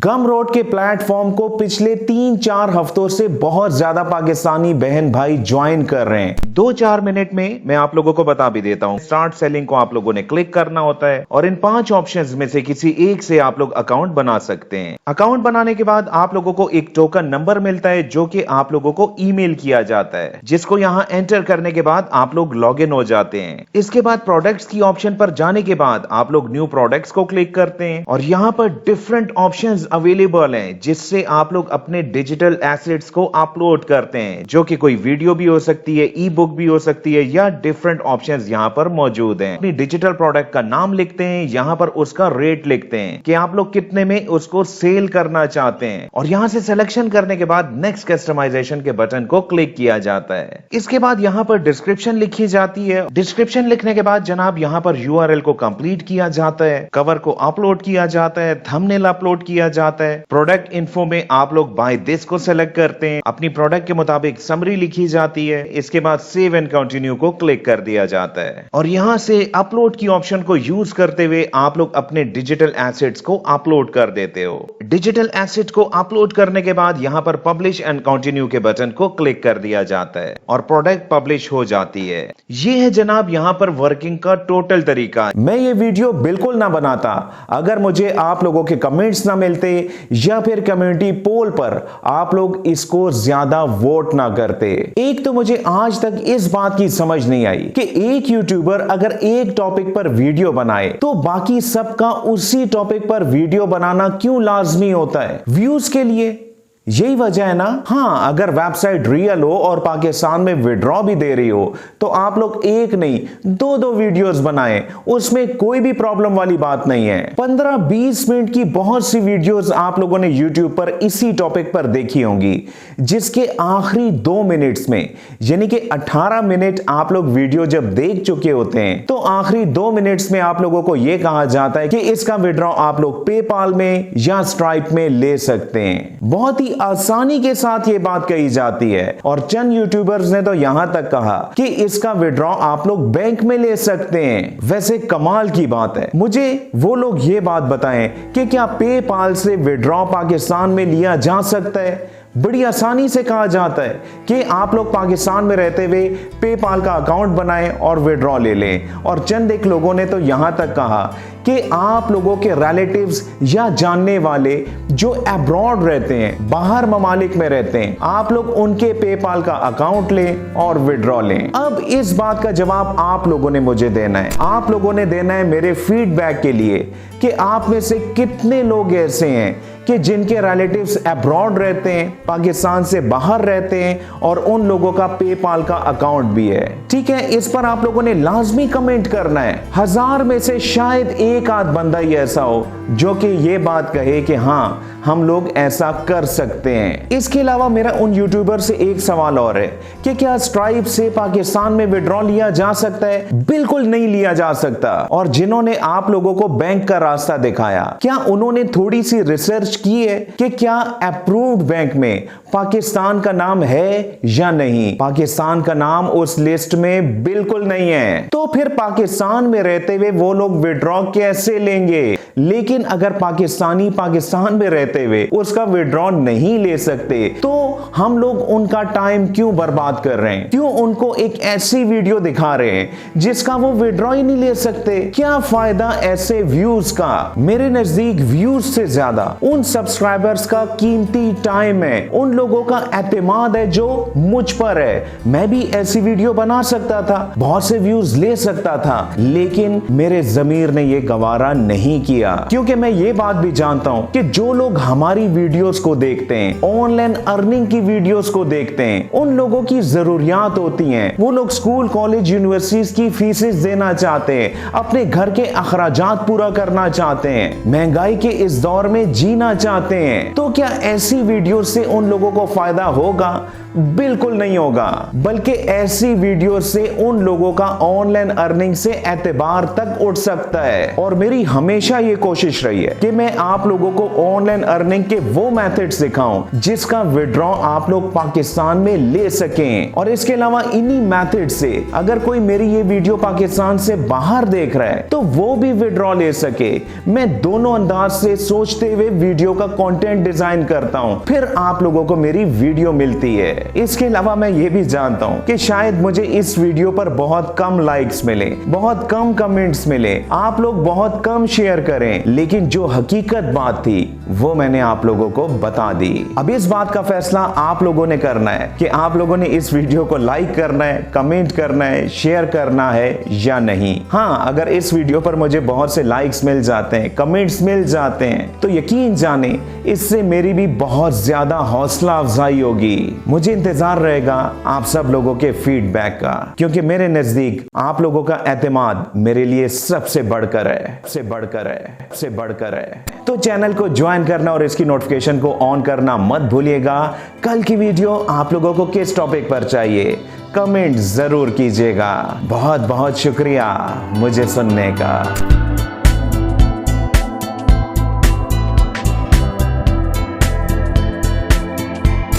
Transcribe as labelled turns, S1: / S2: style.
S1: गमरोड के प्लेटफॉर्म को पिछले 3-4 हफ्तों से बहुत ज्यादा पाकिस्तानी बहन भाई ज्वाइन कर रहे हैं। 2-4 मिनट में मैं आप लोगों को बता भी देता हूं। स्टार्ट सेलिंग को आप लोगों ने क्लिक करना होता है और इन 5 ऑप्शंस में से किसी एक से आप लोग अकाउंट बना सकते हैं। अकाउंट बनाने के बाद आप लोगों को एक टोकन नंबर मिलता है जो कि आप लोगों को ईमेल किया जाता है, जिसको यहां एंटर करने के बाद आप लोग लॉग इन हो जाते हैं। इसके बाद प्रोडक्ट्स की ऑप्शन पर जाने के बाद आप लोग न्यू प्रोडक्ट्स को क्लिक करते हैं और यहां पर डिफरेंट ऑप्शंस अवेलेबल हैं जिससे आप लोग अपने डिजिटल एसेट्स को अपलोड करते हैं, जो कि कोई वीडियो भी हो सकती है, ई बुक भी हो सकती है या डिफरेंट ऑप्शंस यहां पर मौजूद हैं। अपनी डिजिटल प्रोडक्ट का नाम लिखते हैं, यहां पर उसका रेट लिखते हैं कि आप लोग कितने में उसको सेल करना चाहते हैं और यहां से सिलेक्शन करने के बाद नेक्स्ट कस्टमाइजेशन के बटन को क्लिक किया जाता है। इसके बाद यहां पर डिस्क्रिप्शन लिखी जाती है। डिस्क्रिप्शन लिखने के बाद जनाब यहां पर यूआरएल को कंप्लीट किया जाता है, कवर को अपलोड किया जाता है, थंबनेल अपलोड किया जाता है। प्रोडक्ट इन्फो में आप लोग बाय दिस को सेलेक्ट करते हैं, अपनी प्रोडक्ट के मुताबिक समरी लिखी जाती है। इसके बाद सेव एंड कंटिन्यू को क्लिक कर दिया जाता है और यहां से अपलोड की ऑप्शन को यूज करते हुए आप लोग अपने डिजिटल एसेट्स को अपलोड कर देते हो। डिजिटल एसेट को अपलोड करने के बाद यहां पर पब्लिश एंड कंटिन्यू के बटन को क्लिक कर दिया जाता है और प्रोडक्ट पब्लिश हो जाती है। ये है जनाब यहां पर वर्किंग का टोटल तरीका। मैं ये वीडियो बिल्कुल ना बनाता अगर मुझे आप लोगों के कमेंट्स ना मिलते या फिर कम्युनिटी पोल पर आप लोग इसको ज्यादा वोट ना करते। एक तो मुझे आज तक इस बात की समझ नहीं आई कि एक यूट्यूबर अगर एक टॉपिक पर वीडियो बनाए तो बाकी सबका उसी टॉपिक पर वीडियो बनाना क्यों लाजमी होता है? व्यूज के लिए? यही वजह है ना? हाँ, अगर वेबसाइट रियल हो और पाकिस्तान में विड्रॉ भी दे रही हो तो आप लोग एक नहीं 2-2 वीडियोस बनाएं, उसमें कोई भी प्रॉब्लम वाली बात नहीं है। 15-20 मिनट की बहुत सी वीडियोस आप लोगों ने यूट्यूब पर इसी टॉपिक पर देखी होंगी, जिसके आखिरी 2 मिनट्स में यानी कि 18 मिनट आप लोग वीडियो जब देख चुके होते हैं तो आखिरी 2 मिनट्स में आप लोगों को यह कहा जाता है कि इसका विड्रॉ आप लोग पेपाल में या स्ट्राइप में ले सकते हैं। बहुत ही आसानी के साथ ये बात कही जाती है और चंद यूट्यूबर्स ने तो यहां तक कहा कि इसका विड्रॉ आप लोग बैंक में ले सकते हैं। वैसे कमाल की बात है, मुझे वो लोग ये बात बताएं कि क्या पेपाल से विड्रॉ पाकिस्तान में लिया जा सकता है? बड़ी आसानी से कहा जाता है कि आप लोग पाकिस्तान में रहते हुए पेपाल का अकाउंट बनाएं और विड्रॉ ले लें। और चंद एक लोगों ने तो यहां तक कहा कि आप लोगों के रिलेटिव्स या जानने वाले जो अब्रॉड रहते हैं, बाहर ममालिक में रहते हैं, आप लोग उनके पेपाल का अकाउंट लें और विड्रॉ लें। अब इस बात का जवाब आप लोगों ने मुझे देना है। आप लोगों ने देना है मेरे फीडबैक के लिए कि आप में से कितने लोग ऐसे हैं कि जिनके रिलेटिव्स अब्रॉड रहते हैं, पाकिस्तान से बाहर रहते हैं और उन लोगों का पेपाल का अकाउंट भी है। ठीक है, इस पर आप लोगों ने लाजमी कमेंट करना है। 1000 में से शायद एक आध बंदा ही ऐसा हो जो कि ये बात कहे कि हाँ हम लोग ऐसा कर सकते हैं। इसके अलावा मेरा उन यूट्यूबर से एक सवाल और है कि क्या स्ट्राइप से पाकिस्तान में विड्रॉ लिया जा सकता है? बिल्कुल नहीं लिया जा सकता। और जिन्होंने आप लोगों को बैंक का रास्ता दिखाया, क्या उन्होंने थोड़ी सी रिसर्च की है कि क्या अप्रूव्ड बैंक में पाकिस्तान का नाम है या नहीं? पाकिस्तान का नाम उस लिस्ट में बिल्कुल नहीं है। तो फिर पाकिस्तान में रहते हुए वो लोग विड्रॉ कैसे लेंगे? लेकिन अगर पाकिस्तानी पाकिस्तान में रहते हुए उसका विड्रॉ नहीं ले सकते तो हम लोग उनका टाइम क्यों बर्बाद कर रहे हैं? क्यों उनको एक ऐसी वीडियो दिखा रहे हैं जिसका वो विड्रॉ ही नहीं ले सकते? क्या फायदा ऐसे व्यूज का? मेरे नजदीक व्यूज से ज्यादा उन सब्सक्राइबर्स का कीमती टाइम है, उन लोगों का एतमाद है जो मुझ पर है। मैं भी ऐसी वीडियो बना सकता था, बहुत से व्यूज ले सकता था, लेकिन मेरे जमीर ने यह गवारा नहीं किया, क्योंकि मैं ये बात भी जानता हूं कि जो लोग हमारी वीडियोस को देखते हैं, ऑनलाइन अर्निंग की वीडियोस को देखते हैं, उन लोगों की जरूरियात होती हैं। वो लोग स्कूल, कॉलेज, यूनिवर्सिटीज की फीसेस देना चाहते हैं, अपने घर के अखराजात पूरा करना चाहते हैं, महंगाई के इस दौर में जीना चाहते हैं। तो क्या ऐसी वीडियो से उन लोगों को फायदा होगा? बिल्कुल नहीं होगा, बल्कि ऐसी वीडियो से उन लोगों का ऑनलाइन अर्निंग से एतबार तक उठ सकता है। और मेरी हमेशा ये कोशिश रही है कि मैं आप लोगों को ऑनलाइन अर्निंग के वो मेथड सिखाऊं जिसका विड्रॉ आप लोग पाकिस्तान में ले सकें। और इसके अलावा इन्हीं मेथड से अगर कोई मेरी ये वीडियो पाकिस्तान से बाहर देख रहा है तो वो भी विड्रॉ ले सके। मैं दोनों अंदाज से सोचते हुए वीडियो का कंटेंट डिजाइन करता हूं, फिर आप लोगों को मेरी वीडियो मिलती है। इसके अलावा मैं ये भी जानता हूं कि शायद मुझे इस वीडियो पर बहुत कम लाइक्स मिले, बहुत कम कमेंट्स मिले, आप लोग बहुत कम शेयर करें, लेकिन जो हकीकत बात थी वो मैंने आप लोगों को बता दी। अब इस बात का फैसला आप लोगों ने करना है कि आप लोगों ने इस वीडियो को लाइक करना है, कमेंट करना है, शेयर करना है या नहीं। हाँ, अगर इस वीडियो पर मुझे बहुत से लाइक्स मिल जाते हैं, कमेंट्स मिल जाते हैं, तो यकीन जाने इससे मेरी भी बहुत ज्यादा हौसला अफजाई होगी। मुझे इंतजार रहेगा आप सब लोगों के फीडबैक का, क्योंकि मेरे नजदीक आप लोगों का एतमाद मेरे लिए सबसे बढ़कर है, सबसे बढ़कर है, सबसे बढ़कर है। तो चैनल को ज्वाइन करना और इसकी नोटिफिकेशन को ऑन करना मत भूलिएगा। कल की वीडियो आप लोगों को किस टॉपिक पर चाहिए कमेंट जरूर कीजिएगा। बहुत बहुत शुक्रिया मुझे सुनने का।